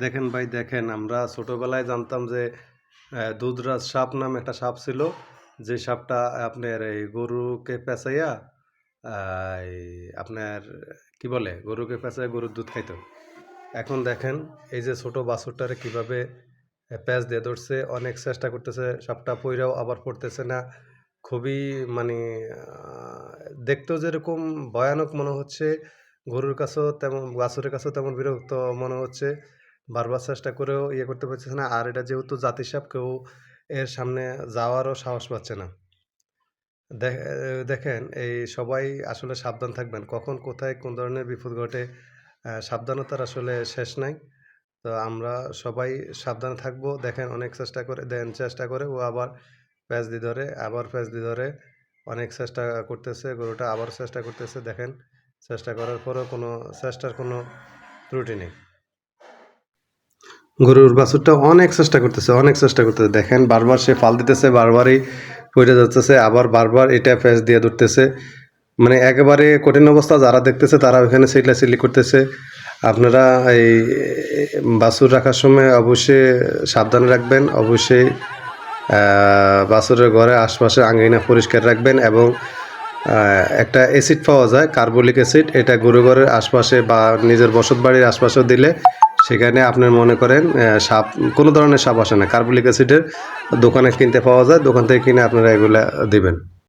দেখেন ভাই দেখেন, আমরা ছোটবেলায় জানতাম যে দুধরাজ সাপ নামে একটা সাপ ছিল। যে সাপটা আপনার এই গরুকে পেঁচাইয়া এই আপনার কি বলে গরুকে পেঁচাইয়া গরুর দুধ খাইতো। এখন দেখেন এই যে ছোট বাছুরটারে কিভাবে প্যাঁচ দিয়ে ধরছে, অনেক চেষ্টা করতেছে, সাপটা পইড়াও আবার পড়তেছে না। খুবই মানে দেখতেও যেরকম ভয়ানক মনে হচ্ছে, গরুর কাছেও তেমন, বাছুরের কাছেও তেমন বিরক্ত মনে হচ্ছে। বারবার চেষ্টা করেও ইয়ে করতে পারতেছে না। আর এটা যেহেতু জাতিসাপ, কেউ এর সামনে যাওয়ারও সাহস পাচ্ছে না। দেখেন এই সবাই আসলে সাবধান থাকবেন। কখন কোথায় কোন ধরনের বিপদ ঘটে, সাবধানতার আসলে শেষ নাই। তো আমরা সবাই সাবধানে থাকবো। দেখেন অনেক চেষ্টা করে ও আবার প্যাঁচ দিয়ে ধরে, আবার প্যাঁচ দিয়ে ধরে। অনেক চেষ্টা করতেছে, গরুটা আবার চেষ্টা করতেছে। দেখেন চেষ্টা করার পরেও চেষ্টার কোনো ত্রুটি নেই। গরুর বাছুরটা অনেক চেষ্টা করতেছে। দেখেন বারবার সে ফাল দিতেছে, বারবারই পইড়া যাইতেছে, আবার বারবার এটা প্যাঁচ দিয়ে ধরতেছে। মানে একেবারে কঠিন অবস্থা, যারা দেখতেছে তারা ওইখানে চিল্লাচিল্লি করতেছে। আপনারা এই বাছুর রাখার সময় অবশ্যই সাবধানে রাখবেন। অবশ্যই বাছুরের ঘরের আশপাশে আঙ্গিনা পরিষ্কার রাখবেন এবং একটা অ্যাসিড পাওয়া যায়, কার্বলিক অ্যাসিড। এটা গরু ঘরের আশপাশে বা নিজের বসতবাড়ির আশপাশেও দিলে সেখানে আপনার মনে করেন সাপ, কোনো ধরনের সাপ আসে না। কার্বলিক অ্যাসিডের দোকানে কিনতে পাওয়া যায়, দোকান থেকে কিনে আপনারা এগুলা দিবেন।